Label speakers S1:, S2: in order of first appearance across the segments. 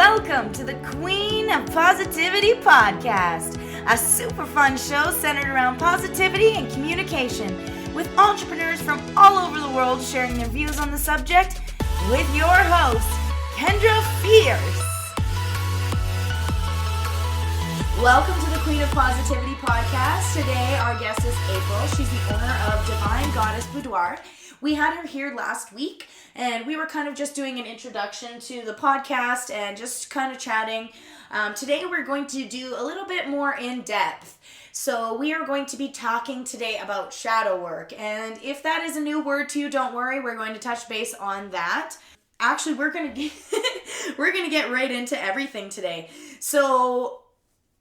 S1: Welcome to the Queen of Positivity podcast, a super fun show centered around positivity and communication, with entrepreneurs from all over the world sharing their views on the subject, with your host, Kendra Fierce. Welcome to the Queen of Positivity podcast. Today our guest is April. She's the owner of Divine Goddess Boudoir. We had her here last week, and we were kind of just doing an introduction to the podcast and just kind of chatting. Today we're going to do a little bit more in depth. So we are going to be talking today about shadow work. And if that is a new word to you, don't worry, we're going to touch base on that. Actually, we're going to get right into everything today. So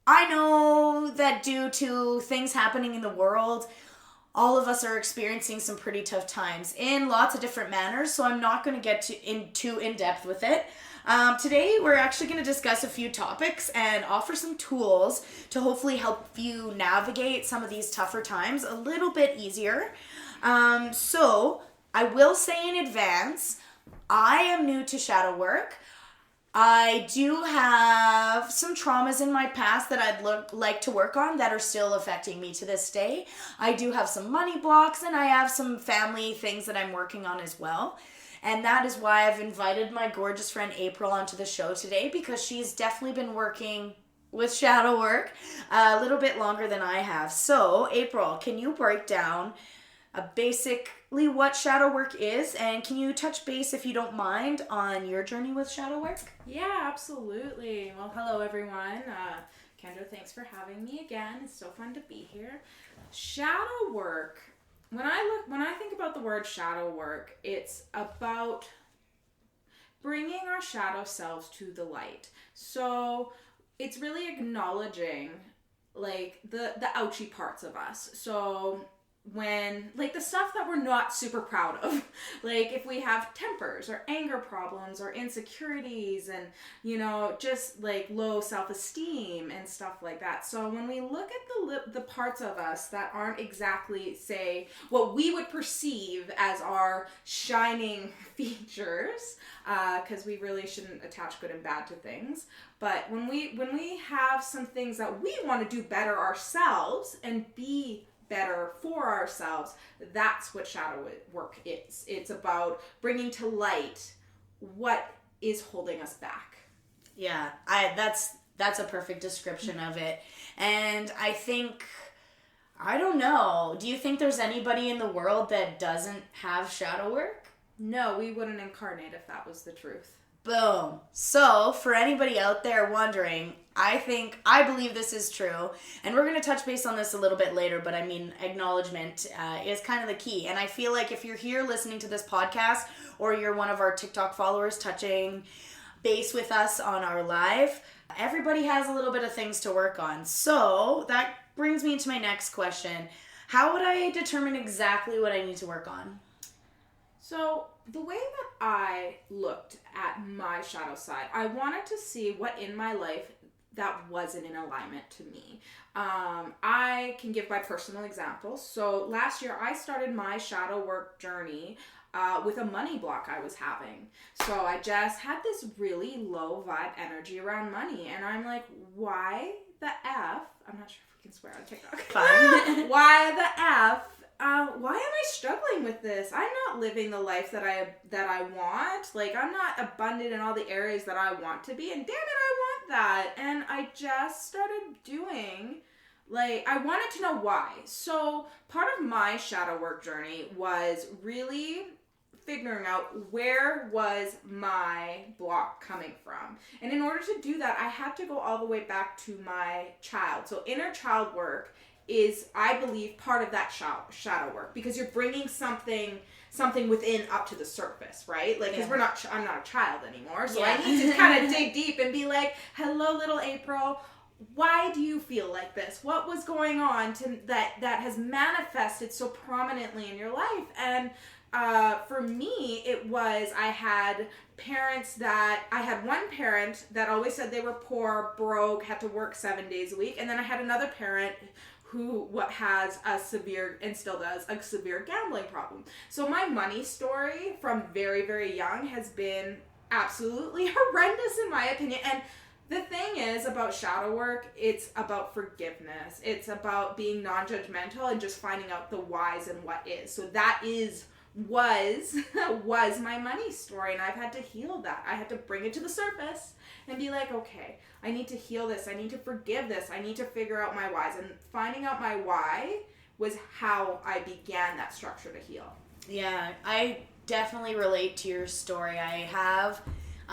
S1: I know that due to things happening in the world, all of us are experiencing some pretty tough times in lots of different manners, so I'm not going to get too in-depth with it. Today, we're actually going to discuss a few topics and offer some tools to hopefully help you navigate some of these tougher times a little bit easier. So, I will say in advance, I am new to shadow work. I do have some traumas in my past that I'd like to work on that are still affecting me to this day. I do have some money blocks, and I have some family things that I'm working on as well. And that is why I've invited my gorgeous friend April onto the show today, because she's definitely been working with shadow work a little bit longer than I have. So, April, can you break down basically what shadow work is, and can you touch base, if you don't mind, on your journey with shadow work?
S2: Yeah, absolutely. Well, hello everyone. Kendra, thanks for having me again. It's so fun to be here. Shadow work. When I think about the word shadow work, it's about bringing our shadow selves to the light. So it's really acknowledging like the ouchy parts of us. So when, like, the stuff that we're not super proud of, like if we have tempers or anger problems or insecurities and, you know, just like low self-esteem and stuff like that. So when we look at the parts of us that aren't exactly, say, what we would perceive as our shining features, because we really shouldn't attach good and bad to things. But when we have some things that we want to do better ourselves and be better for ourselves, that's what shadow work is. It's about bringing to light what is holding us back.
S1: Yeah, that's a perfect description of it. And I think, I don't know, do you think there's anybody in the world that doesn't have shadow work?
S2: No, we wouldn't incarnate if that was the truth.
S1: Boom. So, for anybody out there wondering, I believe this is true, and we're going to touch base on this a little bit later, but I mean, acknowledgement is kind of the key. And I feel like if you're here listening to this podcast, or you're one of our TikTok followers touching base with us on our live, everybody has a little bit of things to work on. So, that brings me to my next question. How would I determine exactly what I need to work on?
S2: So, the way that I looked at my shadow side, I wanted to see what in my life that wasn't in alignment to me. I can give my personal example. So last year I started my shadow work journey with a money block I was having. So I just had this really low vibe energy around money, and I'm like, why the F? I'm not sure if we can swear on TikTok.
S1: Fine.
S2: Why the F? Why am I struggling with this? I'm not living the life that I want. Like, I'm not abundant in all the areas that I want to be, and damn it, I want that. And I just started doing, like, I wanted to know why. So part of my shadow work journey was really figuring out where was my block coming from. And in order to do that, I had to go all the way back to my child. So inner child work is, I believe, part of that shadow work, because you're bringing something within up to the surface, right? Like, because I'm not a child anymore, so I need to kind of dig deep and be like, hello, little April, why do you feel like this? What was going on that has manifested so prominently in your life? And for me, it was, I had one parent that always said they were poor, broke, had to work 7 days a week, and then I had another parent who has a severe, and still does, a severe gambling problem. So my money story from very, very young has been absolutely horrendous in my opinion. And the thing is about shadow work, it's about forgiveness. It's about being non-judgmental and just finding out the whys and what is. So that was my money story, and I've had to heal that. I had to bring it to the surface and be like, okay, I need to heal this. I need to forgive this. I need to figure out my whys. And finding out my why was how I began that structure to heal.
S1: Yeah, I definitely relate to your story.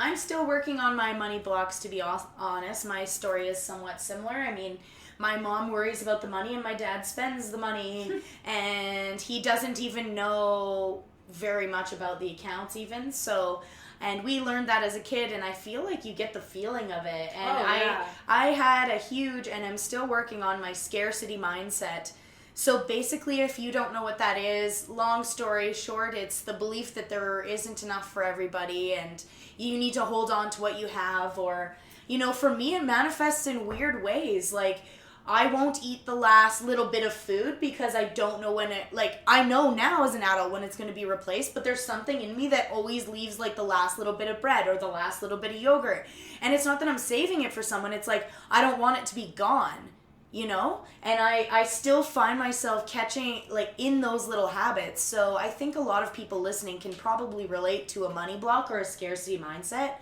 S1: I'm still working on my money blocks, to be honest. My story is somewhat similar. I mean, my mom worries about the money and my dad spends the money and he doesn't even know very much about the accounts even. So, and we learned that as a kid, and I feel like you get the feeling of it. And I had a huge, and I'm still working on my scarcity mindset. So basically, if you don't know what that is, long story short, it's the belief that there isn't enough for everybody and you need to hold on to what you have. Or, you know, for me, it manifests in weird ways. Like, I won't eat the last little bit of food because I don't know when I know now as an adult when it's going to be replaced, but there's something in me that always leaves like the last little bit of bread or the last little bit of yogurt. And it's not that I'm saving it for someone. It's like, I don't want it to be gone, you know? And I still find myself catching like in those little habits. So I think a lot of people listening can probably relate to a money block or a scarcity mindset.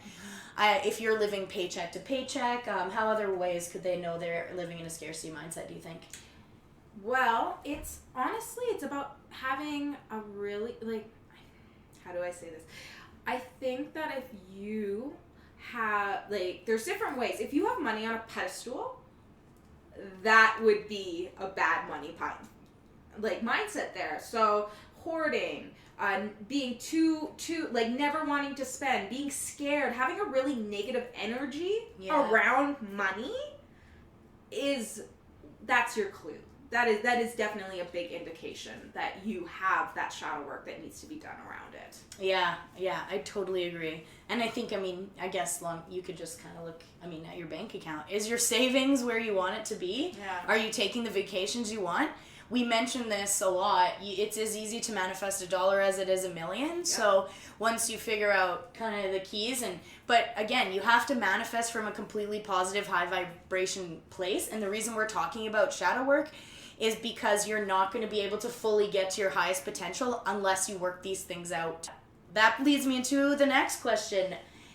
S1: If you're living paycheck to paycheck, how other ways could they know they're living in a scarcity mindset, do you think?
S2: Well, it's about having a really, like, how do I say this? I think that if you have, like, there's different ways. If you have money on a pedestal, that would be a bad money mindset there. So, hoarding, being too like never wanting to spend, being scared, having a really negative energy around money that's your clue. That is definitely a big indication that you have that shadow work that needs to be done around it.
S1: Yeah, I totally agree. And I think, I guess you could just kind of look, at your bank account. Is your savings where you want it to be?
S2: Yeah.
S1: Are you taking the vacations you want? We mention this a lot. It's as easy to manifest $1 as it is $1 million. Yep. So once you figure out kind of the keys, but again, you have to manifest from a completely positive, high vibration place. And the reason we're talking about shadow work is because you're not going to be able to fully get to your highest potential unless you work these things out. That leads me into the next question.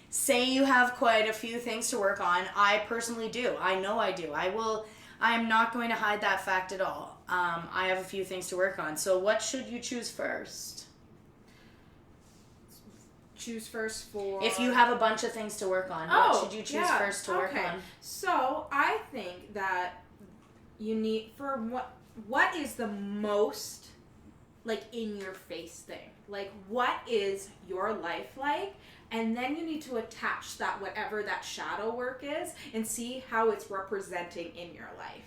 S1: Say you have quite a few things to work on. I personally do. I know I do. I am not going to hide that fact at all. I have a few things to work on. So what should you choose first?
S2: Choose first for...
S1: If you have a bunch of things to work on, what should you choose first to work on?
S2: So I think that you need, for what is the most, like, in your face thing? Like, what is your life like? And then you need to attach that, whatever that shadow work is, and see how it's representing in your life.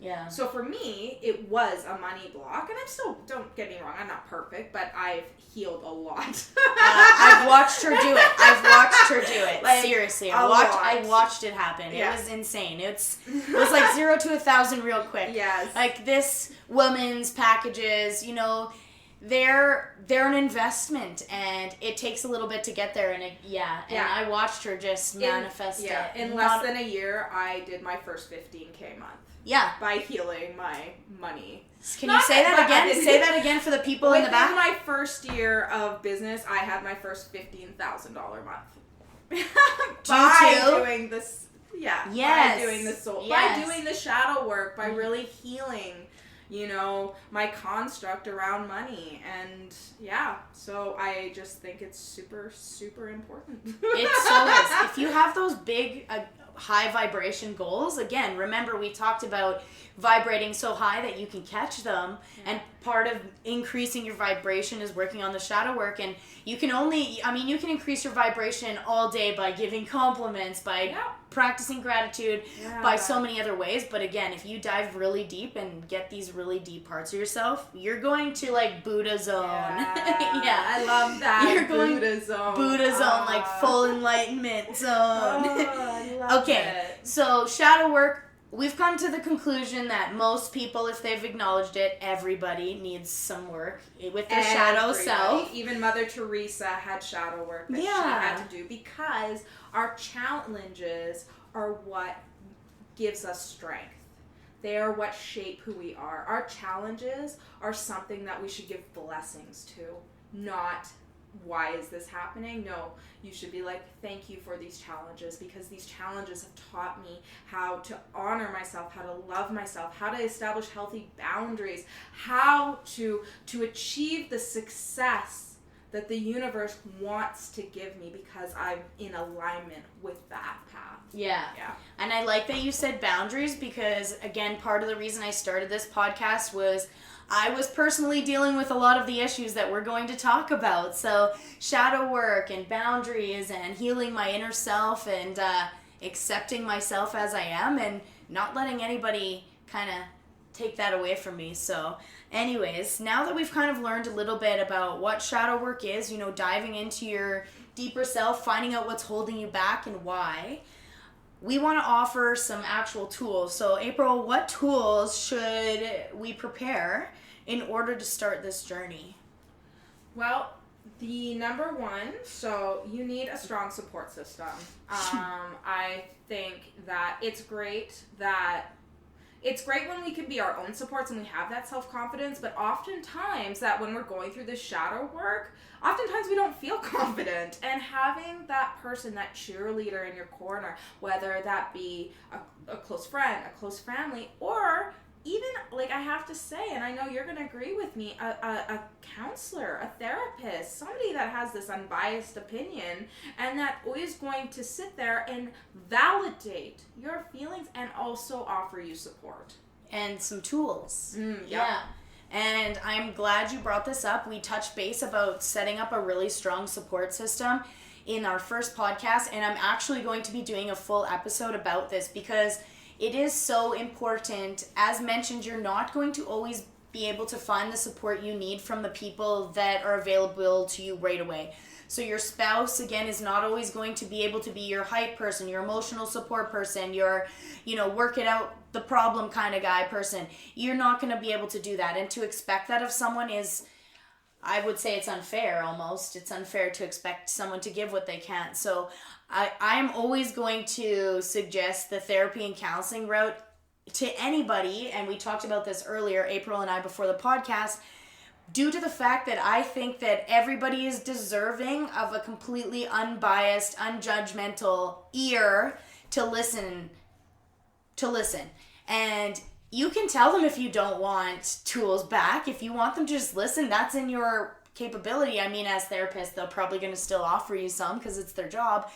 S1: Yeah.
S2: So for me, it was a money block, and I'm still, don't get me wrong, I'm not perfect, but I've healed a lot.
S1: I've watched her do it. Like, seriously, I watched it happen.
S2: Yeah.
S1: It was insane. It was like 0 to 1,000 real quick.
S2: Yes.
S1: Like this woman's packages, they're an investment, and it takes a little bit to get there. And I watched her just manifest it.
S2: In less than a year, I did my first 15K month.
S1: Yeah.
S2: By healing my money.
S1: Can you say that again? Say that again for the people in the back.
S2: Within my first year of business, I had my first $15,000 month. By doing this, by doing the soul, by doing the shadow work, by really healing, my construct around money, and so I just think it's super, super important.
S1: It so is. If you have those big, high vibration goals, again, remember we talked about vibrating so high that you can catch them, and part of increasing your vibration is working on the shadow work. And you can you can increase your vibration all day by giving compliments, by practicing gratitude, by so many other ways. But again, if you dive really deep and get these really deep parts of yourself, you're going to like Buddha zone.
S2: I love that.
S1: You're going
S2: Buddha zone,
S1: like full enlightenment zone.
S2: I love it.
S1: So shadow work, we've come to the conclusion that most people, if they've acknowledged it, everybody needs some work with their shadow self.
S2: Even Mother Teresa had shadow work that she had to do, because our challenges are what gives us strength. They are what shape who we are. Our challenges are something that we should give blessings to, not why is this happening? No, you should be like, thank you for these challenges, because these challenges have taught me how to honor myself, how to love myself, how to establish healthy boundaries, how to achieve the success that the universe wants to give me, because I'm in alignment with that path.
S1: Yeah. And I like that you said boundaries, because again, part of the reason I started this podcast was I was personally dealing with a lot of the issues that we're going to talk about. So shadow work and boundaries and healing my inner self and accepting myself as I am and not letting anybody kind of take that away from me. So anyways, now that we've kind of learned a little bit about what shadow work is, diving into your deeper self, finding out what's holding you back and why, we want to offer some actual tools. So April, what tools should we prepare in order to start this journey?
S2: Well, the number one, so you need a strong support system. I think that it's great when we can be our own supports and we have that self-confidence, but oftentimes that when we're going through this shadow work, oftentimes we don't feel confident. And having that person, that cheerleader in your corner, whether that be a close friend, a close family, or even, like I have to say, and I know you're going to agree with me, a counselor, a therapist, somebody that has this unbiased opinion and that is going to sit there and validate your feelings and also offer you support.
S1: And some tools. Yeah. And I'm glad you brought this up. We touched base about setting up a really strong support system in our first podcast, and I'm actually going to be doing a full episode about this because it is so important. As mentioned, you're not going to always be able to find the support you need from the people that are available to you right away. So your spouse, again, is not always going to be able to be your hype person, your emotional support person, your, work it out the problem kind of guy person. You're not going to be able to do that. And to expect that of someone is, I would say it's unfair almost. It's unfair to expect someone to give what they can't. So I'm always going to suggest the therapy and counseling route to anybody. And we talked about this earlier, April and I, before the podcast, due to the fact that I think that everybody is deserving of a completely unbiased, unjudgmental ear to listen. And you can tell them if you don't want tools back. If you want them to just listen, that's in your capability. I mean, as therapists, they're probably going to still offer you some because it's their job.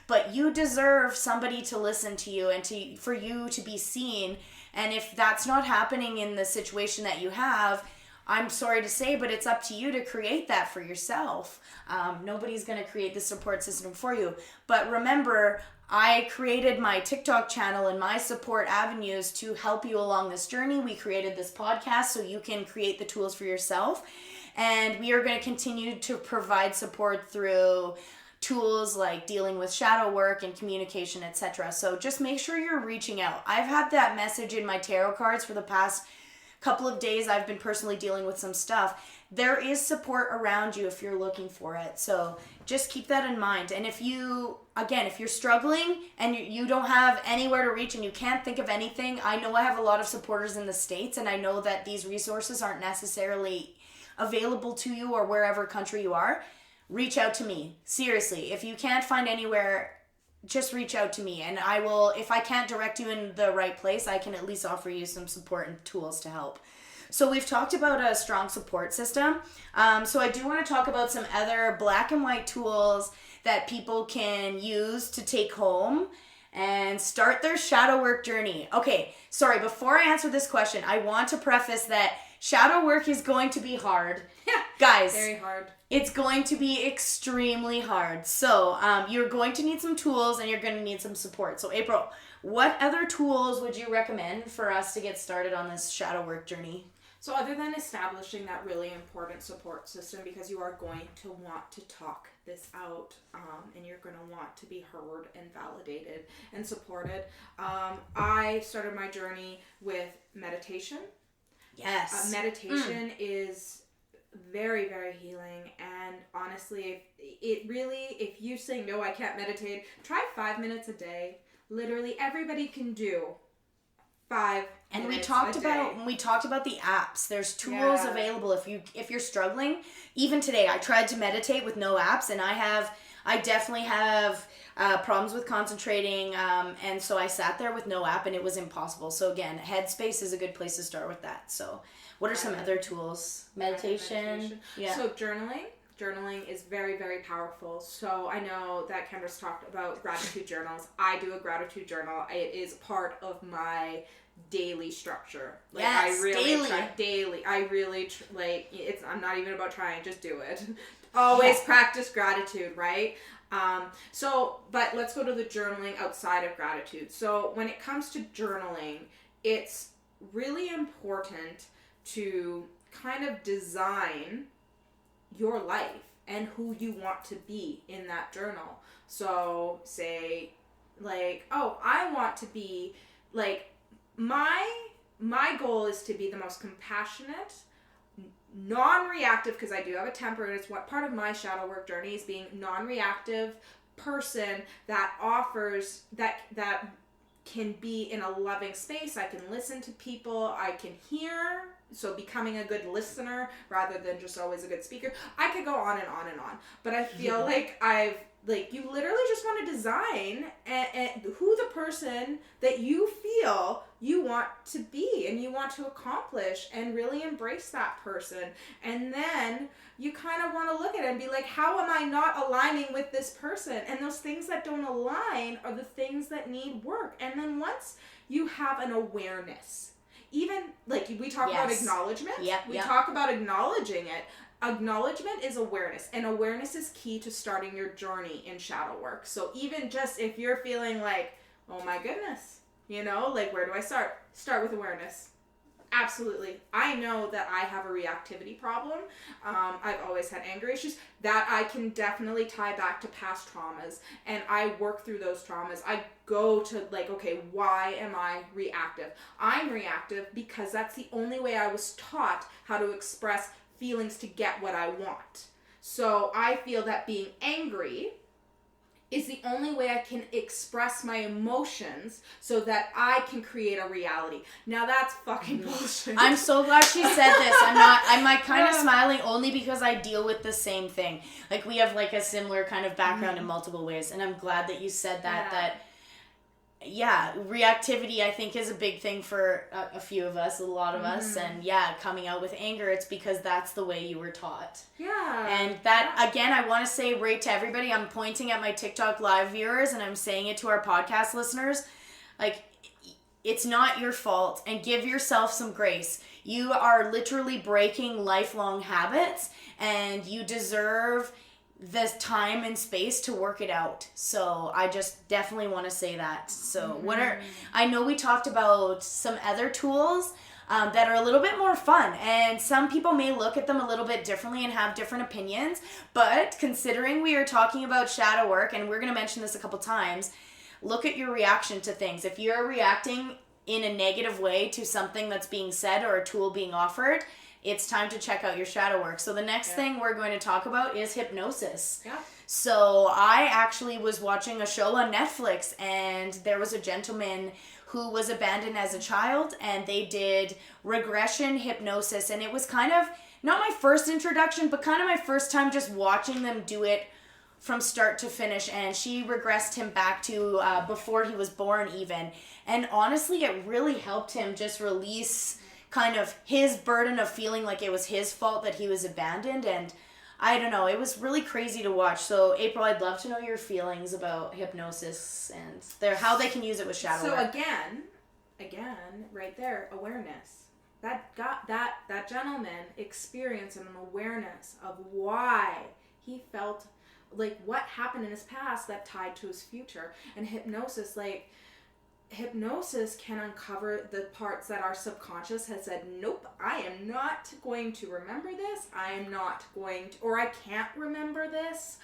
S1: But you deserve somebody to listen to you and for you to be seen. And if that's not happening in the situation that you have, I'm sorry to say, but it's up to you to create that for yourself. Nobody's going to create the support system for you. But remember, I created my TikTok channel and my support avenues to help you along this journey. We created this podcast so you can create the tools for yourself. And we are going to continue to provide support through tools like dealing with shadow work and communication, etc. So just make sure you're reaching out. I've had that message in my tarot cards for the past couple of days. I've been personally dealing with some stuff. There is support around you if you're looking for it. So just keep that in mind. And if you're struggling and you don't have anywhere to reach and you can't think of anything, I know I have a lot of supporters in the States, and I know that these resources aren't necessarily available to you or wherever country you are. Reach out to me. Seriously, if you can't find anywhere, just reach out to me, and I will, if I can't direct you in the right place, I can at least offer you some support and tools to help. So we've talked about a strong support system. So I do want to talk about some other black and white tools that people can use to take home and start their shadow work journey. Okay, sorry, before I answer this question, I want to preface that shadow work is going to be hard. Guys.
S2: Very hard.
S1: It's going to be extremely hard. So you're going to need some tools and you're going to need some support. So April, what other tools would you recommend for us to get started on this shadow work journey?
S2: So other than establishing that really important support system, because you are going to want to talk this out, and you're going to want to be heard and validated and supported. I started my journey with meditation.
S1: Yes.
S2: Meditation is very, very healing, and honestly, if you say, no, I can't meditate, try 5 minutes a day. Literally, everybody can do 5
S1: and
S2: minutes
S1: we talked about the apps. There's tools available if you're struggling. Even today, I tried to meditate with no apps, and I definitely have problems with concentrating, and so I sat there with no app, and it was impossible. So again, Headspace is a good place to start with that. So what are some other tools? Meditation. Yeah.
S2: So journaling is very, very powerful. So I know that Kendra's talked about gratitude journals. I do a gratitude journal. It is part of my daily structure. Like,
S1: yes,
S2: I really
S1: daily.
S2: I really I'm not even about trying, just do it. Always practice gratitude, right? But let's go to the journaling outside of gratitude. So when it comes to journaling, it's really important to kind of design your life and who you want to be in that journal. So say, like, oh, I want to be, like, my goal is to be the most compassionate, non-reactive, because I do have a temper, and it's what part of my shadow work journey is being non-reactive person that offers, that can be in a loving space. I can listen to people, I can hear, so becoming a good listener rather than just always a good speaker. I could go on and on and on, but I feel like you literally just want to design who the person that you feel you want to be and you want to accomplish, and really embrace that person. And then you kind of want to look at it and be like, how am I not aligning with this person? And those things that don't align are the things that need work. And then once you have an awareness, even like we talk about acknowledgement, we talk about acknowledging it. Acknowledgement is awareness, and awareness is key to starting your journey in shadow work. So even just if you're feeling like, oh my goodness, like, where do I start? Start with awareness. Absolutely. I know that I have a reactivity problem. I've always had anger issues that I can definitely tie back to past traumas, and I work through those traumas. I go to, like, okay, why am I reactive? I'm reactive because that's the only way I was taught how to express feelings to get what I want. So I feel that being angry is the only way I can express my emotions so that I can create a reality. Now that's fucking bullshit.
S1: I'm so glad she said this. I'm like kind of smiling only because I deal with the same thing. Like, we have like a similar kind of background in multiple ways, and I'm glad that you said that, reactivity, I think, is a big thing for a few of us, a lot of us, and coming out with anger, it's because that's the way you were taught. And that, again, I want to say right to everybody, I'm pointing at my TikTok live viewers, and I'm saying it to our podcast listeners, like, it's not your fault, and give yourself some grace. You are literally breaking lifelong habits, and you deserve the time and space to work it out. So I just definitely want to say that. So I know we talked about some other tools that are a little bit more fun, and some people may look at them a little bit differently and have different opinions, but considering we are talking about shadow work, and we're going to mention this a couple times, look at your reaction to things. If you're reacting in a negative way to something that's being said or a tool being offered, it's time to check out your shadow work. So the next thing we're going to talk about is hypnosis. So I actually was watching a show on Netflix, and there was a gentleman who was abandoned as a child, and they did regression hypnosis, and it was kind of not my first introduction, but kind of my first time just watching them do it from start to finish. And she regressed him back to before he was born even, and honestly it really helped him just release kind of his burden of feeling like it was his fault that he was abandoned. And I don't know, it was really crazy to watch. So April, I'd love to know your feelings about hypnosis and how they can use it with shadow work.
S2: So again, right there, awareness. That gentleman experienced an awareness of why he felt, like, what happened in his past that tied to his future. And hypnosis can uncover the parts that our subconscious has said, nope, I am not going to remember this. I am not going to, or I can't remember this.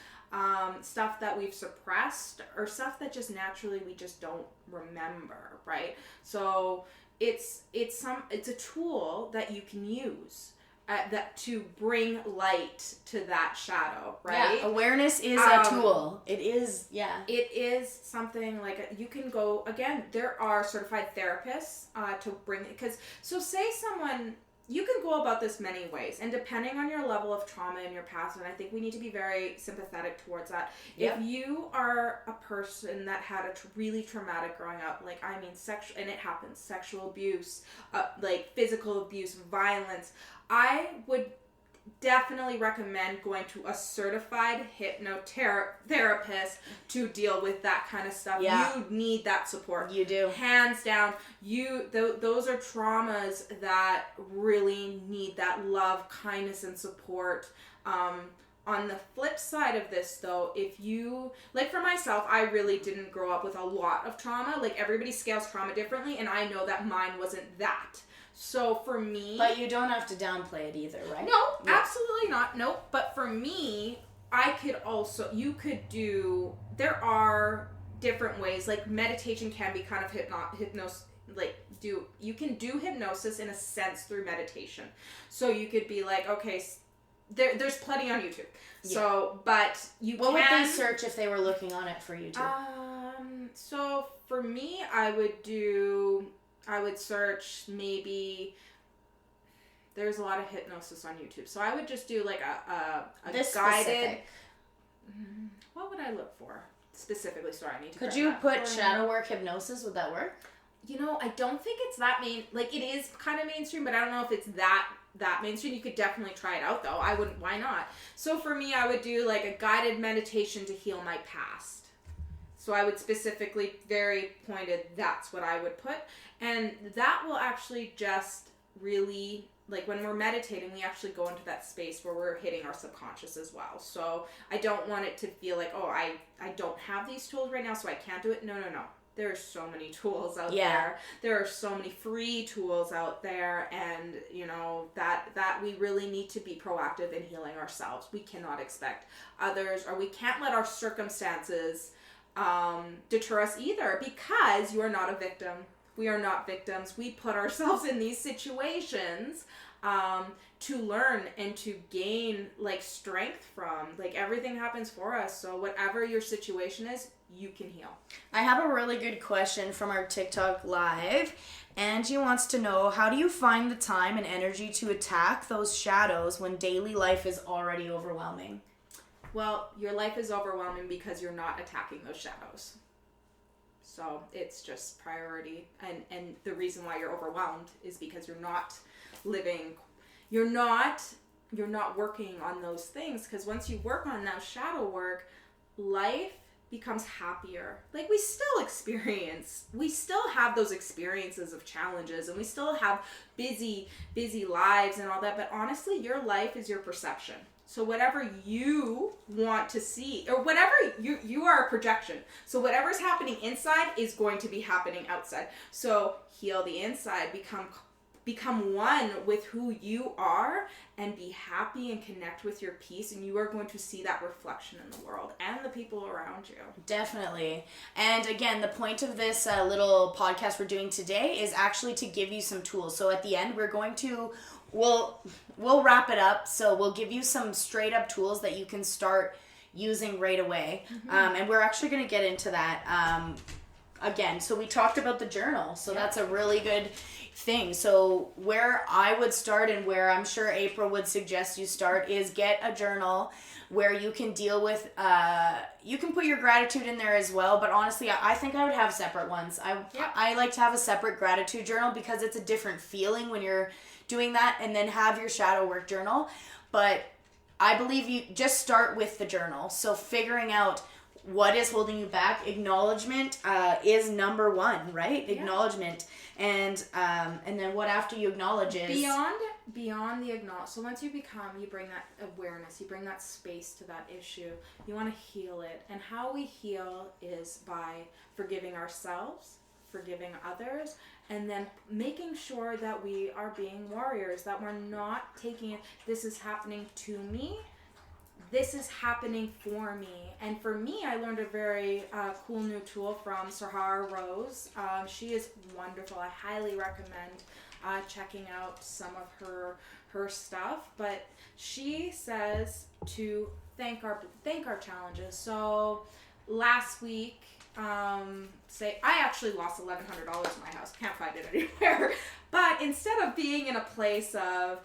S2: stuff that we've suppressed, or stuff that just naturally we just don't remember, right? So it's a tool that you can use that to bring light to that shadow, right?
S1: Yeah, awareness is a tool. It is, yeah.
S2: It is something like you can go, again, there are certified therapists to bring, because, so say someone, you can go about this many ways, and depending on your level of trauma in your past, and I think we need to be very sympathetic towards that. Yep. If you are a person that had a really traumatic growing up, like, I mean, sexual, and it happens, sexual abuse, like physical abuse, violence, I would definitely recommend going to a certified hypnotherapist to deal with that kind of stuff. Yeah. You need that support.
S1: You do.
S2: Hands down. Those are traumas that really need that love, kindness, and support. On the flip side of this, though, if you, like for myself, I really didn't grow up with a lot of trauma. Like, everybody scales trauma differently, and I know that mine wasn't that. So for me...
S1: But you don't have to downplay it either, right?
S2: No, yeah. Absolutely not. Nope. But for me, you could do, there are different ways. Like, meditation can be kind of hypnosis, you can do hypnosis in a sense through meditation. So you could be like, okay, there's plenty on YouTube. Yeah. So, but
S1: What would they search if they were looking on it for YouTube?
S2: So for me, I would search, maybe, there's a lot of hypnosis on YouTube. So I would just do like a guided... Specific. What would I look for specifically? Sorry, I need to...
S1: Could you put shadow work hypnosis? Would that work?
S2: You know, I don't think it's that like, it is kind of mainstream, but I don't know if it's that mainstream. You could definitely try it out, though. Why not? So for me, I would do like a guided meditation to heal my past. So I would specifically, very pointed, that's what I would put. And that will actually just really, like, when we're meditating, we actually go into that space where we're hitting our subconscious as well. So I don't want it to feel like, oh, I don't have these tools right now, so I can't do it. No. There are so many tools out there. There are so many free tools out there, and, you know, that we really need to be proactive in healing ourselves. We cannot expect others, or we can't let our circumstances deter us either, because you are not a victim. We are not victims. We put ourselves in these situations to learn and to gain, like, strength from. Like, everything happens for us. So whatever your situation is, you can heal.
S1: I have a really good question from our TikTok live. Angie wants to know, how do you find the time and energy to attack those shadows when daily life is already overwhelming?
S2: Well, your life is overwhelming because you're not attacking those shadows. So it's just priority. And the reason why you're overwhelmed is because you're not working on those things. Because once you work on that shadow work, life becomes happier. Like, we still have those experiences of challenges, and we still have busy lives and all that. But honestly, your life is your perception. So whatever you want to see, or whatever you are a projection. So whatever's happening inside is going to be happening outside. So heal the inside, become one with who you are, and be happy and connect with your peace, and you are going to see that reflection in the world and the people around you.
S1: Definitely. And again, the point of this little podcast we're doing today is actually to give you some tools. So at the end, we'll wrap it up. So we'll give you some straight up tools that you can start using right away. Mm-hmm. And we're actually going to get into that again. So we talked about the journal. So that's a really good thing. So where I would start, and where I'm sure April would suggest you start, is get a journal where you can deal with, you can put your gratitude in there as well, but honestly, I think I would have separate ones. I like to have a separate gratitude journal because it's a different feeling when you're doing that, and then have your shadow work journal. But I believe you just start with the journal. So figuring out what is holding you back. Acknowledgement is number one, right? Yeah. Acknowledgement. And then what after you acknowledge is...
S2: Beyond the acknowledge. So once you bring that awareness, you bring that space to that issue, you want to heal it. And how we heal is by forgiving ourselves, forgiving others, and then making sure that we are being warriors, that we're not taking it, this is happening to me, this is happening for me. And for me, I learned a very cool new tool from Sahara Rose. She is wonderful. I highly recommend checking out some of her stuff. But she says to thank our challenges. So last week, I actually lost $1,100 in my house. Can't find it anywhere. But instead of being in a place of,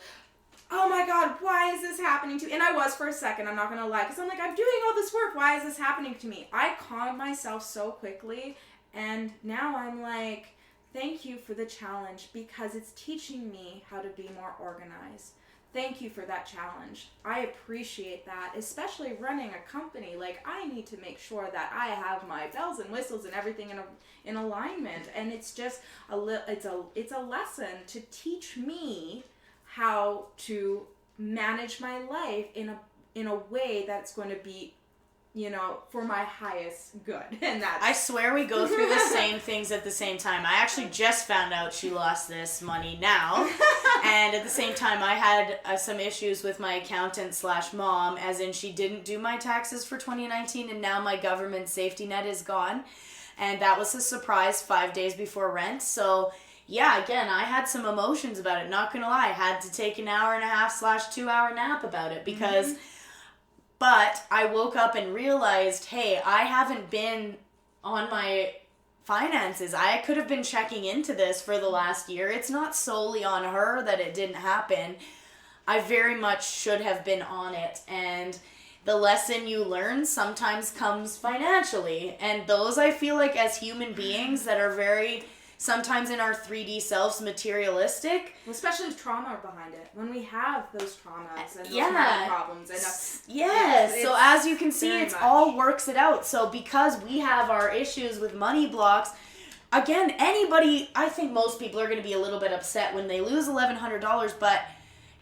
S2: oh my God, why is this happening to me? And I was for a second, I'm not going to lie, because I'm like, I'm doing all this work. Why is this happening to me? I calmed myself so quickly, and now I'm like, thank you for the challenge, because it's teaching me how to be more organized. Thank you for that challenge. I appreciate that, especially running a company. Like, I need to make sure that I have my bells and whistles and everything in alignment. And it's just it's a lesson to teach me how to manage my life in a way that's going to be, for my highest good. And that's...
S1: I swear we go through the same things at the same time. I actually just found out she lost this money now. And at the same time, I had some issues with my accountant / mom, as in she didn't do my taxes for 2019, and now my government safety net is gone. And that was a surprise 5 days before rent. So yeah, again, I had some emotions about it. Not gonna lie, I had to take an 1.5 / 2 hour nap about it because... But I woke up and realized, hey, I haven't been on my finances. I could have been checking into this for the last year. It's not solely on her that it didn't happen. I very much should have been on it. And the lesson you learn sometimes comes financially. And those, I feel like, as human beings that are very... sometimes in our 3D selves materialistic.
S2: Especially with trauma behind it. When we have those traumas and those
S1: money
S2: problems. And
S1: so as you can see, it's all works it out. So because we have our issues with money blocks, again, anybody, I think most people are going to be a little bit upset when they lose $1,100, but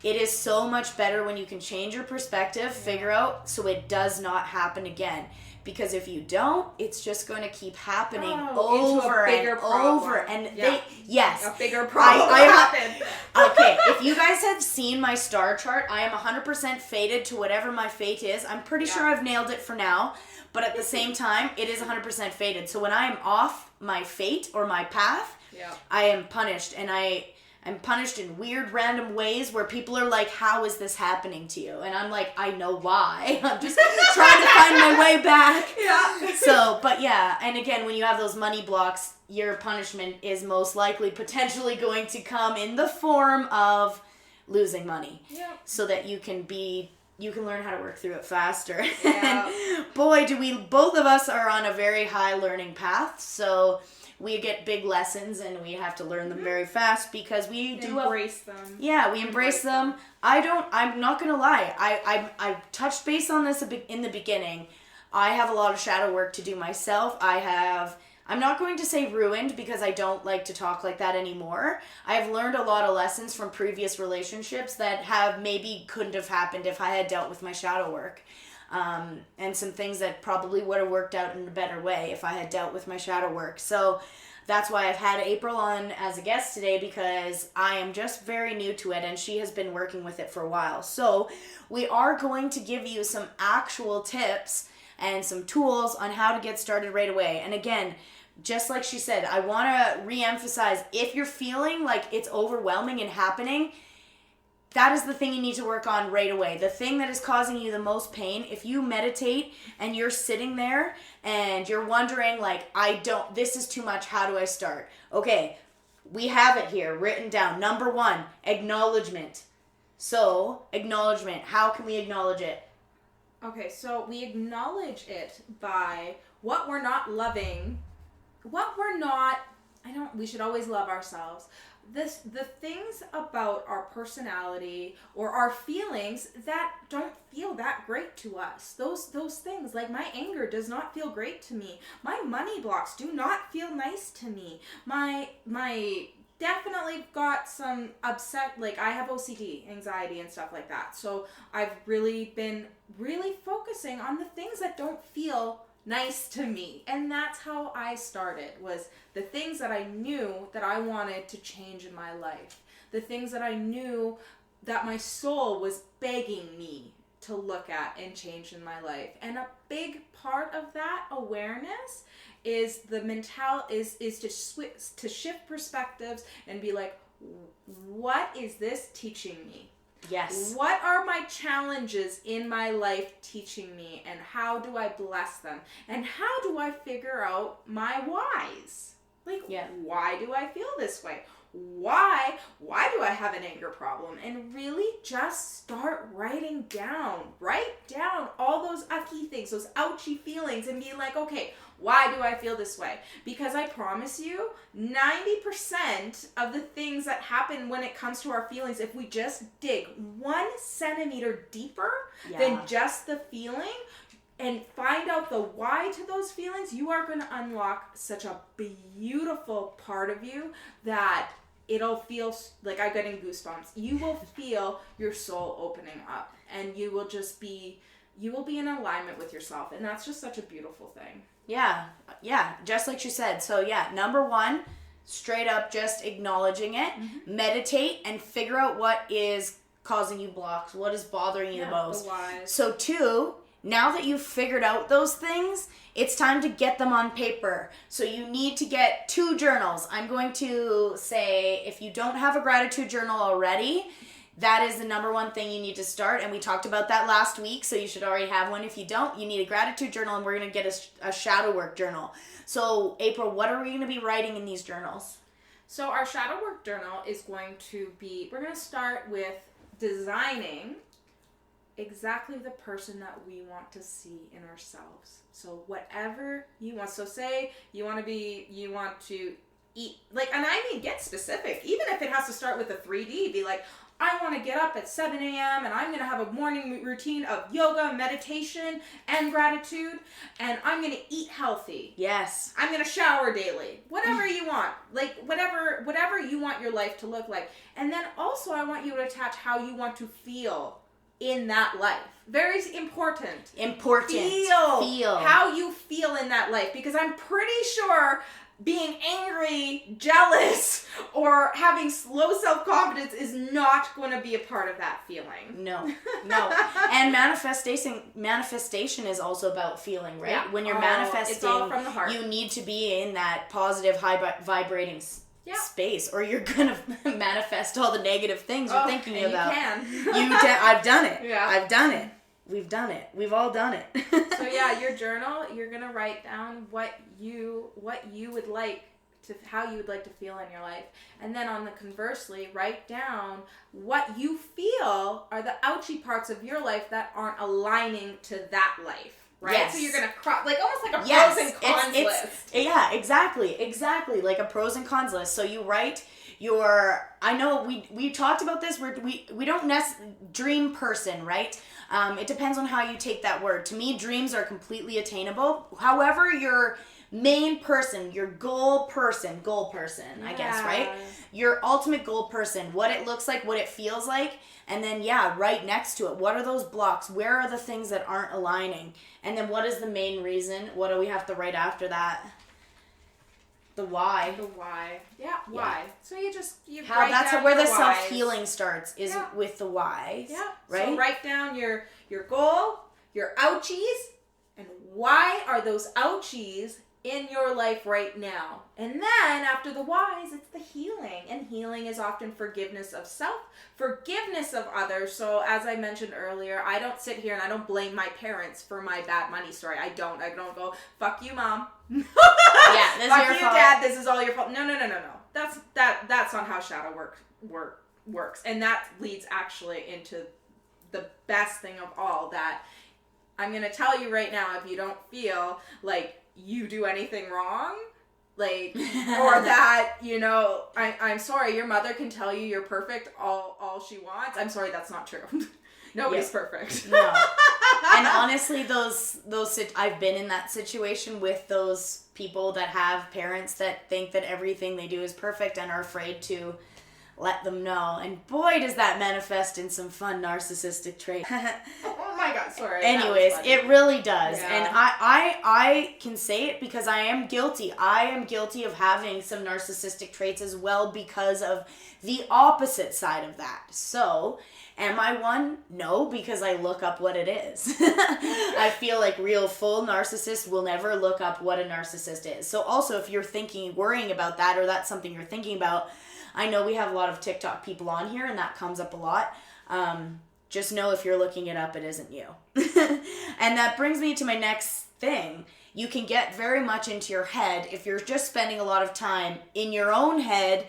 S1: it is so much better when you can change your perspective, figure out so it does not happen again. Because if you don't, it's just going to keep happening over and over. And
S2: a bigger problem happened.
S1: Okay, if you guys have seen my star chart, I am 100% fated to whatever my fate is. I'm pretty sure I've nailed it for now. But at the same time, it is 100% fated. So when I am off my fate or my path, I am punished. And I'm punished in weird, random ways where people are like, how is this happening to you? And I'm like, I know why. I'm just trying to find my way back. Yeah. So, but yeah. And again, when you have those money blocks, your punishment is most likely potentially going to come in the form of losing money. Yeah. So that you can learn how to work through it faster. Yeah. And boy, both of us are on a very high learning path. So we get big lessons and we have to learn them very fast because we do
S2: embrace them.
S1: Yeah, we embrace them. I'm not going to lie. I touched base on this in the beginning. I have a lot of shadow work to do myself. I'm not going to say ruined because I don't like to talk like that anymore. I've learned a lot of lessons from previous relationships that couldn't have happened if I had dealt with my shadow work. And some things that probably would have worked out in a better way if I had dealt with my shadow work. So that's why I've had April on as a guest today, because I am just very new to it and she has been working with it for a while. So we are going to give you some actual tips and some tools on how to get started right away. And again, just like she said, I want to re-emphasize, if you're feeling like it's overwhelming and happening, that is the thing you need to work on right away. The thing that is causing you the most pain, if you meditate and you're sitting there and you're wondering like, this is too much, how do I start? Okay, we have it here written down. Number 1, acknowledgement. So, acknowledgement, how can we acknowledge it?
S2: Okay, so we acknowledge it by what we're not loving, we should always love ourselves. The things about our personality or our feelings that don't feel that great to us. Those things, like my anger does not feel great to me. My money blocks do not feel nice to me. My definitely got some upset, like I have OCD, anxiety and stuff like that. So I've really been focusing on the things that don't feel nice to me. And that's how I started, was the things that I knew that I wanted to change in my life. The things that I knew that my soul was begging me to look at and change in my life. And a big part of that awareness is to shift perspectives and be like, what is this teaching me?
S1: Yes.
S2: What are my challenges in my life teaching me, and how do I bless them? And how do I figure out my whys? Like, why do I feel this way? Why do I have an anger problem? And really just start writing down. Write down all those ucky things, those ouchy feelings, and be like, okay, why do I feel this way? Because I promise you, 90% of the things that happen when it comes to our feelings, if we just dig 1 centimeter deeper than just the feeling, and find out the why to those feelings, you are going to unlock such a beautiful part of you that it'll feel like I'm getting goosebumps. You will feel your soul opening up, and you will be in alignment with yourself. And that's just such a beautiful thing.
S1: Yeah, just like you said. So number 1, straight up just acknowledging it, meditate, and figure out what is causing you blocks, what is bothering you the most.
S2: The whys.
S1: So 2, now that you've figured out those things, it's time to get them on paper. So you need to get 2 journals. I'm going to say, if you don't have a gratitude journal already, that is the number 1 thing you need to start. And we talked about that last week, so you should already have one. If you don't, you need a gratitude journal, and we're going to get a shadow work journal. So April, what are we going to be writing in these journals?
S2: So our shadow work journal is going to be, we're going to start with designing exactly the person that we want to see in ourselves. So whatever you want. So say you want to eat, like, and I mean, get specific. Even if it has to start with a 3D, be like, I want to get up at 7 a.m. and I'm going to have a morning routine of yoga, meditation, and gratitude. And I'm going to eat healthy.
S1: Yes.
S2: I'm going to shower daily. Whatever you want. Like, whatever you want your life to look like. And then also I want you to attach how you want to feel in that life. Very important. Feel how you feel in that life. Because I'm pretty sure being angry, jealous, or having low self-confidence is not going to be a part of that feeling.
S1: No. And manifestation is also about feeling, right?
S2: Yeah.
S1: When you're manifesting,
S2: it's all from the heart.
S1: You need to be in that positive, high vibrating space, or you're gonna manifest all the negative things you're thinking about.
S2: You can.
S1: I've done it.
S2: Yeah.
S1: I've done it. We've done it. We've all done it.
S2: So your journal, you're gonna write down what you would like to, how you would like to feel in your life, and then on the conversely, write down what you feel are the ouchy parts of your life that aren't aligning to that life. Right?
S1: Yes.
S2: So you're going to like almost like a pros and cons list.
S1: Yeah, exactly. Like a pros and cons list. So you write I know we talked about this, we don't dream person, right? It depends on how you take that word. To me, dreams are completely attainable. However, your main person, your goal person, I guess, right? Your ultimate goal person, what it looks like, what it feels like. And then, right next to it, what are those blocks? Where are the things that aren't aligning? And then what is the main reason? What do we have to write after that? The why.
S2: The why. Yeah, why. So you
S1: how
S2: write
S1: that's
S2: down
S1: where the
S2: whys.
S1: self-healing starts, is with the whys.
S2: Yeah.
S1: Right?
S2: So write down your goal, your ouchies, and why are those ouchies in your life right now. And then after the whys, it's the healing. And healing is often forgiveness of self, forgiveness of others. So as I mentioned earlier, I don't sit here and I don't blame my parents for my bad money story. I don't go, fuck you, mom.
S1: This
S2: fuck
S1: is your
S2: you,
S1: fault.
S2: dad, this is all your fault. No. That's not how shadow work works. And that leads actually into the best thing of all, that I'm going to tell you right now, if you don't feel like you do anything wrong, like, or that, I'm sorry, your mother can tell you you're perfect all she wants. I'm sorry, that's not true. Nobody's perfect.
S1: No. And honestly, I've been in that situation with those people that have parents that think that everything they do is perfect and are afraid to let them know. And boy, does that manifest in some fun narcissistic traits.
S2: Oh my God, sorry.
S1: Anyways, it really does.
S2: Yeah.
S1: And I can say it because I am guilty. I am guilty of having some narcissistic traits as well because of the opposite side of that. So, am I one? No, because I look up what it is. I feel like real full narcissists will never look up what a narcissist is. So also, if you're worrying about that, or that's something you're thinking about, I know we have a lot of TikTok people on here and that comes up a lot. Just know if you're looking it up, it isn't you. And that brings me to my next thing. You can get very much into your head if you're just spending a lot of time in your own head.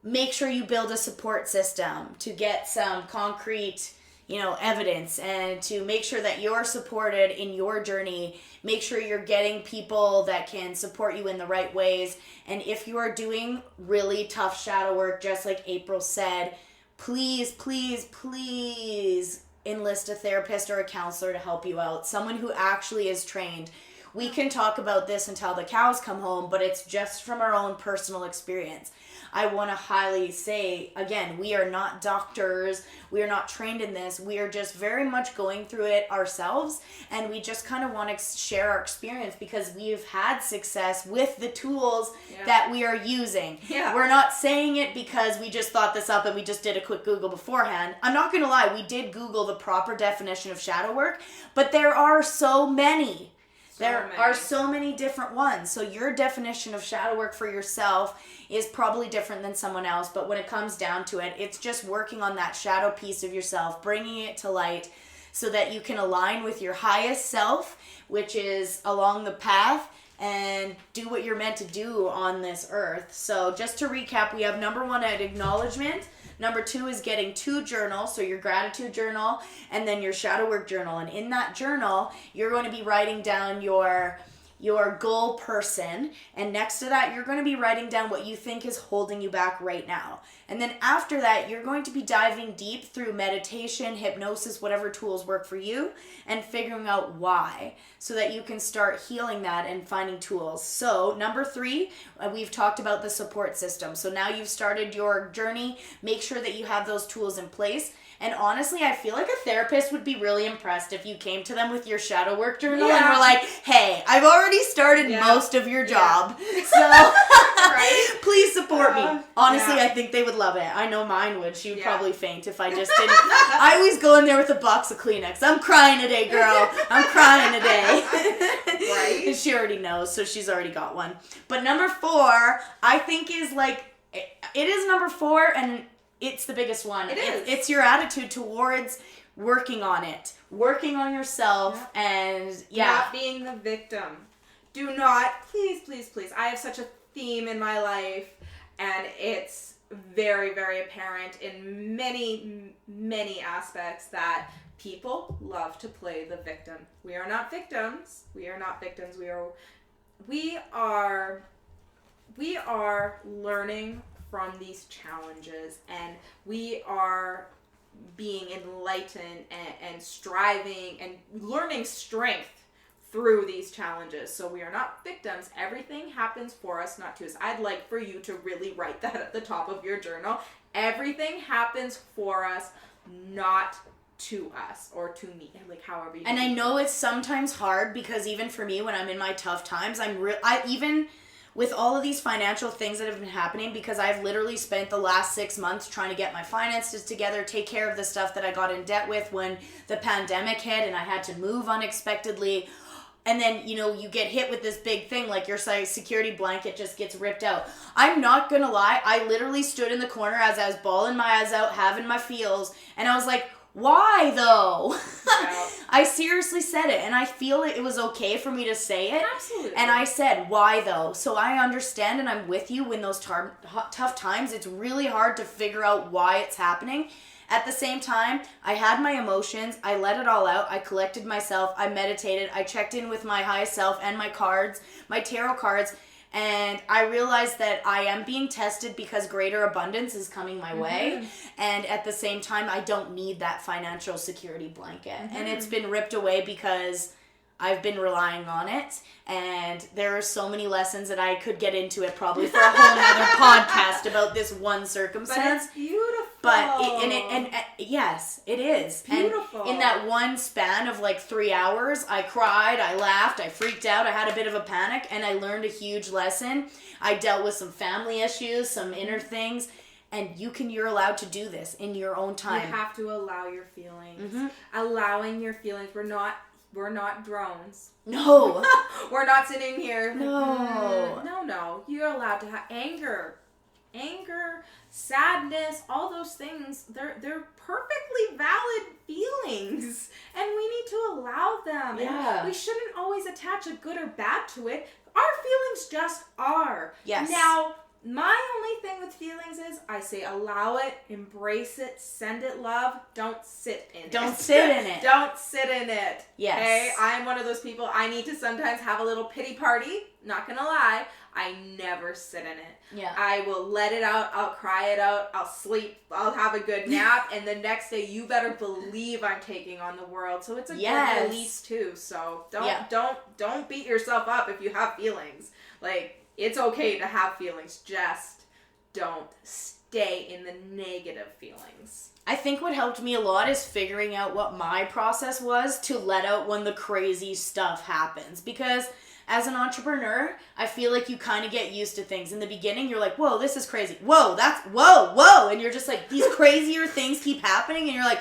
S1: Make sure you build a support system to get some concrete, evidence, and to make sure that you're supported in your journey. Make sure you're getting people that can support you in the right ways. And if you are doing really tough shadow work, just like April said, please, please, please enlist a therapist or a counselor to help you out. Someone who actually is trained. We can talk about this until the cows come home, but it's just from our own personal experience. I want to highly say, again, we are not doctors. We are not trained in this. We are just very much going through it ourselves. And we just kind of want to share our experience because we've had success with the tools that we are using. Yeah. We're not saying it because we just thought this up and we just did a quick Google beforehand. I'm not going to lie. We did Google the proper definition of shadow work, but there are so many. There are so many different ones. So your definition of shadow work for yourself is probably different than someone else. But when it comes down to it, it's just working on that shadow piece of yourself, bringing it to light so that you can align with your highest self, which is along the path, and do what you're meant to do on this earth. So just to recap, we have number 1 at acknowledgement. Number 2 is getting 2 journals, so your gratitude journal and then your shadow work journal. And in that journal, you're going to be writing down your goal person. And next to that, you're going to be writing down what you think is holding you back right now. And then after that, you're going to be diving deep through meditation, hypnosis, whatever tools work for you, and figuring out why so that you can start healing that and finding tools. So number 3, we've talked about the support system. So now you've started your journey. Make sure that you have those tools in place. And honestly, I feel like a therapist would be really impressed if you came to them with your shadow work journal and were like, hey, I've already started most of your job. So please support me. Honestly, I think they would love it. I know mine would. She would probably faint if I just didn't. I always go in there with a box of Kleenex. I'm crying today, girl. I'm crying today. Right? And she already knows, so she's already got one. But number 4, I think is it is number 4, and it's the biggest one. It is. It's your attitude towards working on it. Working on yourself and
S2: not being the victim. Do not, please, please, please. I have such a theme in my life and it's very, very apparent in many, many aspects that people love to play the victim. We are not victims. We are not victims. We are learning from these challenges, and we are being enlightened and striving and learning strength through these challenges. So we are not victims. Everything happens for us, not to us. I'd like for you to really write that at the top of your journal. Everything happens for us, not to us or to me, like however you.
S1: And I know it's sometimes hard because even for me, when I'm in my tough times, I even with all of these financial things that have been happening, because I've literally spent the last 6 months trying to get my finances together, take care of the stuff that I got in debt with when the pandemic hit and I had to move unexpectedly. And then, you get hit with this big thing, like your security blanket just gets ripped out. I'm not going to lie. I literally stood in the corner as I was bawling my eyes out, having my feels. And I was like, why though? Yeah. I seriously said it, and I feel it was okay for me to say it.
S2: Absolutely.
S1: And I said, why though? So I understand, and I'm with you when those tough times, it's really hard to figure out why it's happening. At the same time, I had my emotions, I let it all out, I collected myself, I meditated, I checked in with my highest self and my cards, my tarot cards, and I realized that I am being tested because greater abundance is coming my way. And at the same time, I don't need that financial security blanket. And it's been ripped away because I've been relying on it. And there are so many lessons that I could get into it probably for a whole other podcast about this one circumstance.
S2: But it's beautiful.
S1: But yes, it is.
S2: Beautiful.
S1: And in that one span of like 3 hours, I cried, I laughed, I freaked out, I had a bit of a panic, and I learned a huge lesson. I dealt with some family issues, some inner things, and you're allowed to do this in your own time.
S2: You have to allow your feelings. Allowing your feelings. We're not drones.
S1: No.
S2: We're not sitting here.
S1: No.
S2: No. You're allowed to have anger, sadness, all those things. They're perfectly valid feelings, and we need to allow them.
S1: Yeah.
S2: And we shouldn't always attach a good or bad to it. Our feelings just are.
S1: Yes.
S2: Now, my only thing with feelings is I say allow it, embrace it, send it love. Don't sit in it.
S1: Don't sit in it.
S2: Don't sit in it.
S1: Yes.
S2: Okay? I'm one of those people, I need to sometimes have a little pity party. Not gonna lie. I never sit in it.
S1: Yeah.
S2: I will let it out. I'll cry it out. I'll sleep. I'll have a good nap. And the next day, you better believe I'm taking on the world. So it's a good release too. So don't beat yourself up if you have feelings. Like, it's okay to have feelings. Just don't stay in the negative feelings.
S1: I think what helped me a lot is figuring out what my process was to let out when the crazy stuff happens. Because as an entrepreneur, I feel like you kind of get used to things. In the beginning, you're like, whoa, this is crazy. Whoa, whoa. And you're just like, these crazier things keep happening. And you're like,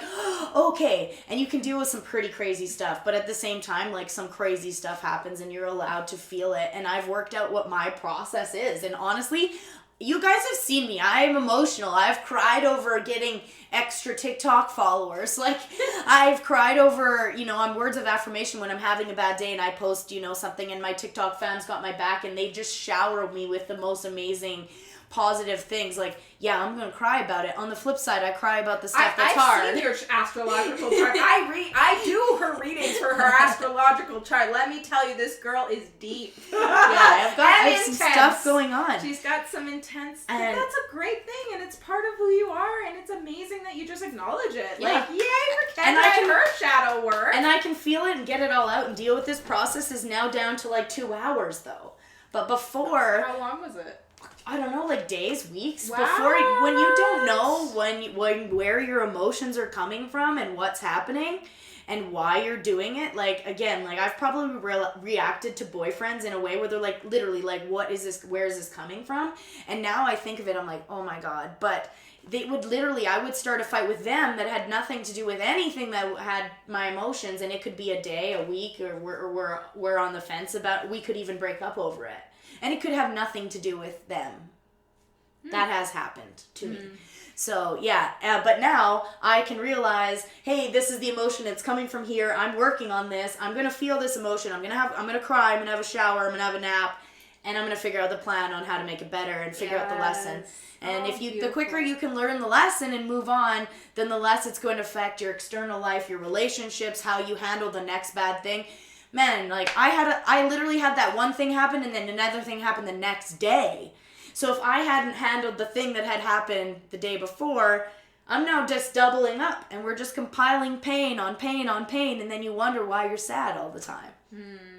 S1: okay. And you can deal with some pretty crazy stuff. But at the same time, like, some crazy stuff happens and you're allowed to feel it. And I've worked out what my process is. And honestly, you guys have seen me. I am emotional. I've cried over getting extra TikTok followers. Like, I've cried over, on words of affirmation when I'm having a bad day and I post, something, and my TikTok fans got my back and they just showered me with the most amazing positive things. Like, yeah, I'm gonna cry about it. On the flip side, I cry about the stuff that's hard.
S2: I've seen your astrological chart. I do her readings for her astrological chart. Let me tell you, this girl is deep.
S1: Yeah, I have some stuff going on.
S2: She's got some intense. And that's a great thing, and it's part of who you are, and it's amazing that you just acknowledge it.
S1: Yeah.
S2: Like, yay for Kendra and her shadow work.
S1: And I can feel it and get it all out and deal with this process is now down to like 2 hours though. But before,
S2: how long was it?
S1: I don't know, like days, weeks.
S2: Wow.
S1: Before, when you don't know where your emotions are coming from and what's happening and why you're doing it. Like, again, like I've probably reacted to boyfriends in a way where they're like, literally, like, what is this? Where is this coming from? And now I think of it, I'm like, oh my God. But they would literally, I would start a fight with them that had nothing to do with anything that had my emotions. And it could be a day, a week, or we're on the fence about, we could even break up over it. And it could have nothing to do with them. That has happened to me. So, yeah. But now I can realize, hey, this is the emotion. It's coming from here. I'm working on this. I'm going to feel this emotion. I'm going to cry. I'm going to have a shower. I'm going to have a nap. And I'm going to figure out the plan on how to make it better and figure out the lesson. And the quicker you can learn the lesson and move on, then the less it's going to affect your external life, your relationships, how you handle the next bad thing. Man, like, I literally had that one thing happen and then another thing happened the next day. So if I hadn't handled the thing that had happened the day before, I'm now just doubling up and we're just compiling pain on pain on pain, and then you wonder why you're sad all the time,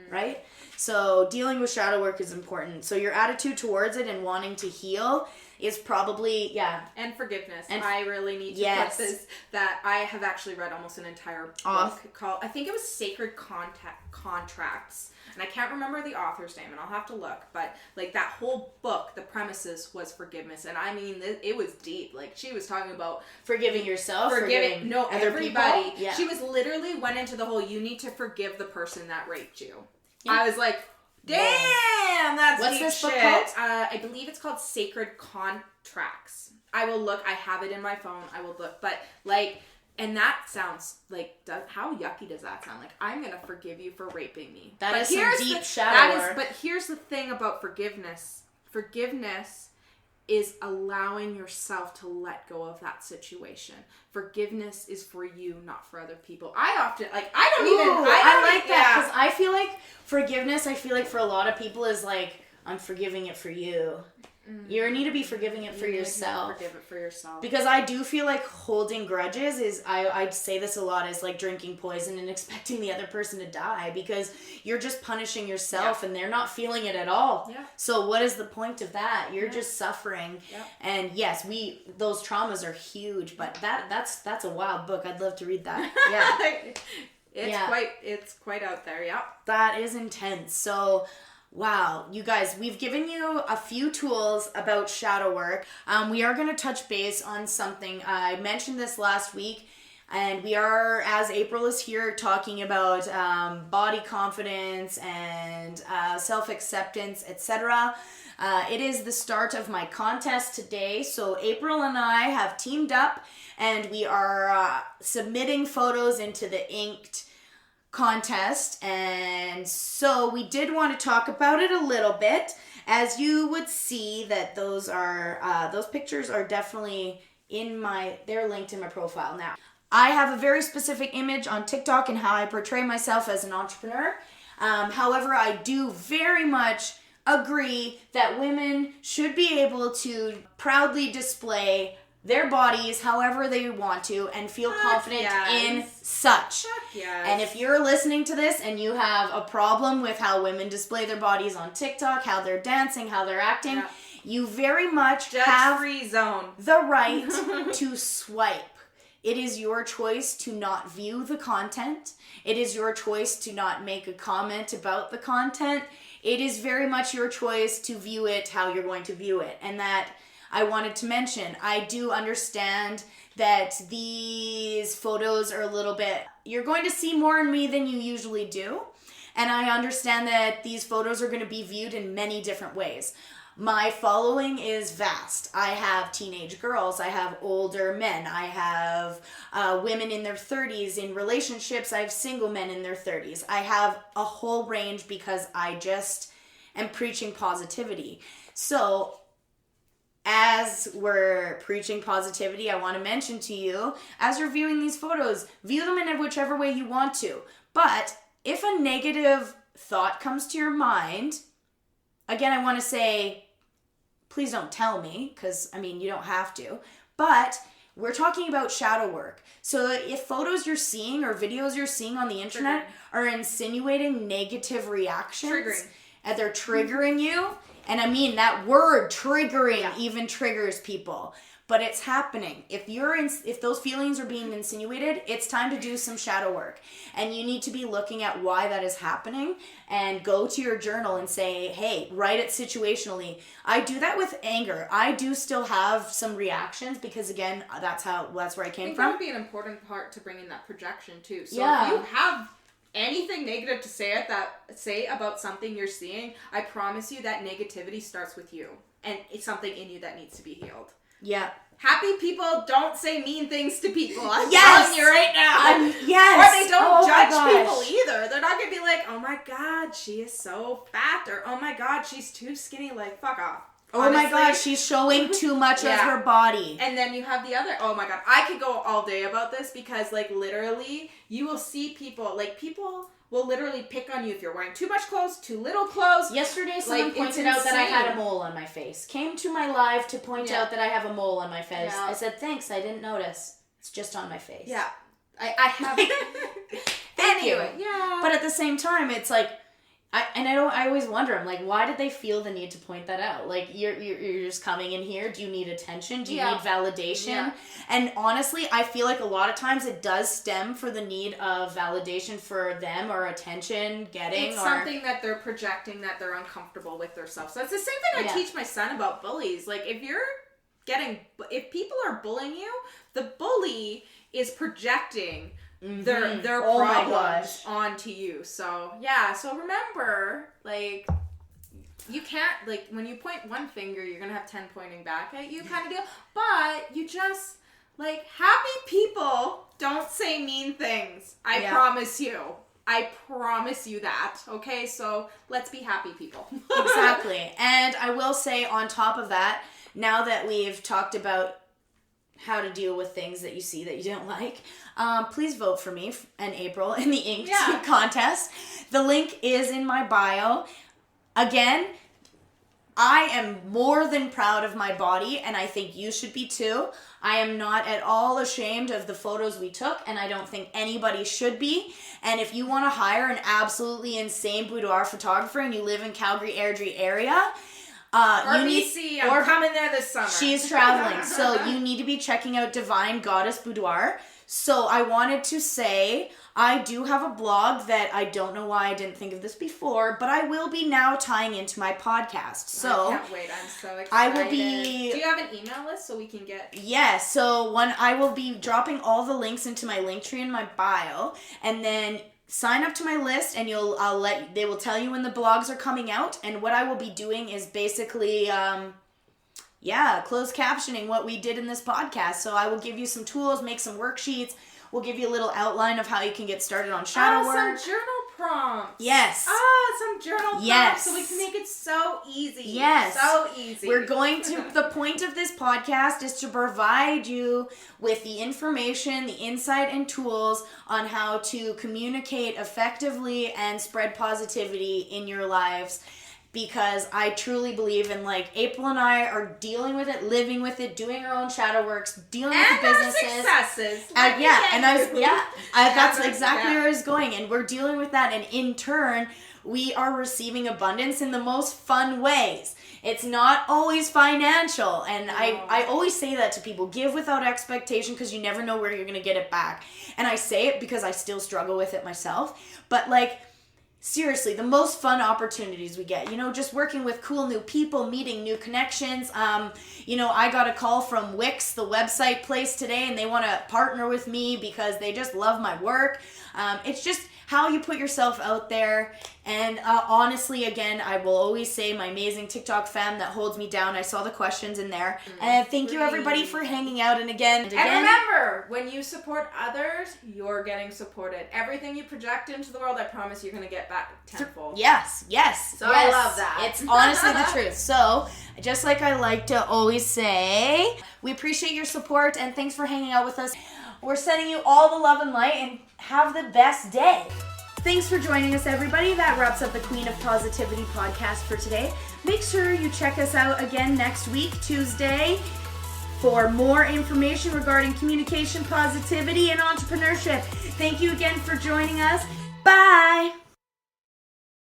S1: right? So dealing with shadow work is important. So your attitude towards it and wanting to heal is probably,
S2: And forgiveness. And I really need to put this, that I have actually read almost an entire book called, I think it was Sacred Contracts. And I can't remember the author's name, and I'll have to look. But, like, that whole book, the premises was forgiveness. And, I mean, it was deep. Like, she was talking about
S1: forgiving yourself, forgiving other
S2: everybody.
S1: people. Yeah.
S2: She was literally went into the whole, you need to forgive the person that raped you. Yeah. I was like, damn, that's
S1: What's
S2: deep
S1: this book
S2: shit.
S1: called?
S2: I believe it's called Sacred Contracts. I will look. I have it in my phone. I will look. But, like, and that sounds like, how yucky does that sound? Like, I'm going to forgive you for raping me.
S1: That is some deep shadow.
S2: But here's the thing about forgiveness. Forgiveness is allowing yourself to let go of that situation. Forgiveness is for you, not for other people. I like
S1: that, because I feel like forgiveness, for a lot of people is like, I'm forgiving it for you. You need to be forgiving it for yourself.
S2: Forgive it for yourself.
S1: Because I do feel like holding grudges is, I'd say this a lot, is like drinking poison and expecting the other person to die, because you're just punishing yourself and they're not feeling it at all.
S2: Yeah.
S1: So what is the point of that? You're just suffering.
S2: Yeah.
S1: And yes, those traumas are huge, but that's a wild book. I'd love to read that. Yeah.
S2: It's quite out there. Yeah.
S1: That is intense. So wow, you guys, we've given you a few tools about shadow work. We are going to touch base on something. I mentioned this last week, and we are, as April is here, talking about body confidence and self-acceptance, etc. It is the start of my contest today, so April and I have teamed up, and we are submitting photos into the inked contest, and so we did want to talk about it a little bit. As you would see, that those pictures are definitely they're linked in my profile. Now, I have a very specific image on TikTok and how I portray myself as an entrepreneur. However, I do very much agree that women should be able to proudly display their bodies however they want to and feel confident in such.
S2: Yes.
S1: And if you're listening to this and you have a problem with how women display their bodies on TikTok, how they're dancing, how they're acting, you very much have
S2: free zone.
S1: The right to swipe. It is your choice to not view the content. It is your choice to not make a comment about the content. It is very much your choice to view it how you're going to view it. And that I wanted to mention, I do understand that these photos are a little bit, you're going to see more in me than you usually do. And I understand that these photos are going to be viewed in many different ways. My following is vast. I have teenage girls, I have older men, I have women in their 30s in relationships, I have single men in their 30s. I have a whole range because I just am preaching positivity. So as we're preaching positivity, I want to mention to you, as you're viewing these photos, view them in whichever way you want to. But if a negative thought comes to your mind, again, I want to say, please don't tell me, because, you don't have to. But we're talking about shadow work. So if photos you're seeing or videos you're seeing on the internet are insinuating negative reactions, and they're triggering you, and that word triggering even triggers people, but it's happening. If those feelings are being insinuated, it's time to do some shadow work, and you need to be looking at why that is happening, and go to your journal and say, hey, write it situationally. I do that with anger. I do still have some reactions because, again, that's where I came from.
S2: That would be an important part to bring in that projection too. So if you have anything negative to say about something you're seeing, I promise you that negativity starts with you, and it's something in you that needs to be healed.
S1: Yeah.
S2: Happy people don't say mean things to people. I'm telling you right now.
S1: Yes.
S2: Or they don't judge people either. They're not going to be like, oh my God, she is so fat. Or, oh my God, she's too skinny. Like, fuck off.
S1: Oh honestly, my God, she's showing too much of her body.
S2: And then you have the other, oh my God, I could go all day about this because, literally, you will see people will literally pick on you if you're wearing too much clothes, too little clothes.
S1: Yesterday, someone pointed out that I had a mole on my face. Came to my live to point out that I have a mole on my face. Yeah. I said, thanks, I didn't notice. It's just on my face.
S2: Yeah. I have.
S1: Thank you.
S2: Yeah.
S1: But at the same time, it's like, I always wonder, I'm like, why did they feel the need to point that out? Like, you're just coming in here. Do you need attention? Do you need validation? Yeah. And honestly, I feel like a lot of times it does stem for the need of validation for them or attention getting.
S2: It's something that they're projecting that they're uncomfortable with themselves. So it's the same thing I teach my son about bullies. Like, if people are bullying you, the bully is projecting their problems onto you. So so remember, you can't, when you point one finger, you're gonna have 10 pointing back at you, kind of deal. But you just happy people don't say mean things. I promise you that. Okay, so let's be happy people.
S1: Exactly. And I will say, on top of that, now that we've talked about how to deal with things that you see that you don't like, please vote for me and April in the inked contest. The link is in my bio. Again, I am more than proud of my body, and I think you should be too. I am not at all ashamed of the photos we took, and I don't think anybody should be. And if you want to hire an absolutely insane boudoir photographer and you live in Calgary, Airdrie area,
S2: or BC, I'm coming there this summer.
S1: She's traveling, so you need to be checking out Divine Goddess Boudoir. So I wanted to say, I do have a blog that I don't know why I didn't think of this before, but I will be now tying into my podcast. So
S2: I can't wait. I'm so excited.
S1: I will be.
S2: Do you have an email list so we can get?
S1: Yeah. So I will be dropping all the links into my Linktree in my bio, and then sign up to my list, and they will tell you when the blogs are coming out. And what I will be doing is basically closed captioning what we did in this podcast. So I will give you some tools, make some worksheets. We'll give you a little outline of how you can get started on shadow work.
S2: Some journal prompts.
S1: Yes.
S2: Some journal prompts.
S1: Yes.
S2: So we can make it so easy.
S1: Yes.
S2: So easy.
S1: The point of this podcast is to provide you with the information, the insight, and tools on how to communicate effectively and spread positivity in your lives. Because I truly believe in, like, April and I are dealing with it, living with it, doing our own shadow works, dealing with the businesses.
S2: And our successes.
S1: That's exactly where I was going. And we're dealing with that. And in turn, we are receiving abundance in the most fun ways. It's not always financial. And no. I always say that to people. Give without expectation, because you never know where you're going to get it back. And I say it because I still struggle with it myself. But, like, seriously, the most fun opportunities we get, just working with cool new people, meeting new connections. I got a call from Wix, the website place today, and they want to partner with me because they just love my work. It's just how you put yourself out there. And honestly, again, I will always say my amazing TikTok fam that holds me down. I saw the questions in there. And thank you, everybody, for hanging out. And again.
S2: And remember, when you support others, you're getting supported. Everything you project into the world, I promise you're going to get back tenfold.
S1: Yes.
S2: So I love that.
S1: It's honestly the truth. So, just like I like to always say, we appreciate your support and thanks for hanging out with us. We're sending you all the love and light, and have the best day. Thanks for joining us, everybody. That wraps up the Queen of Positivity podcast for today. Make sure you check us out again next week, Tuesday, for more information regarding communication, positivity, and entrepreneurship. Thank you again for joining us. Bye.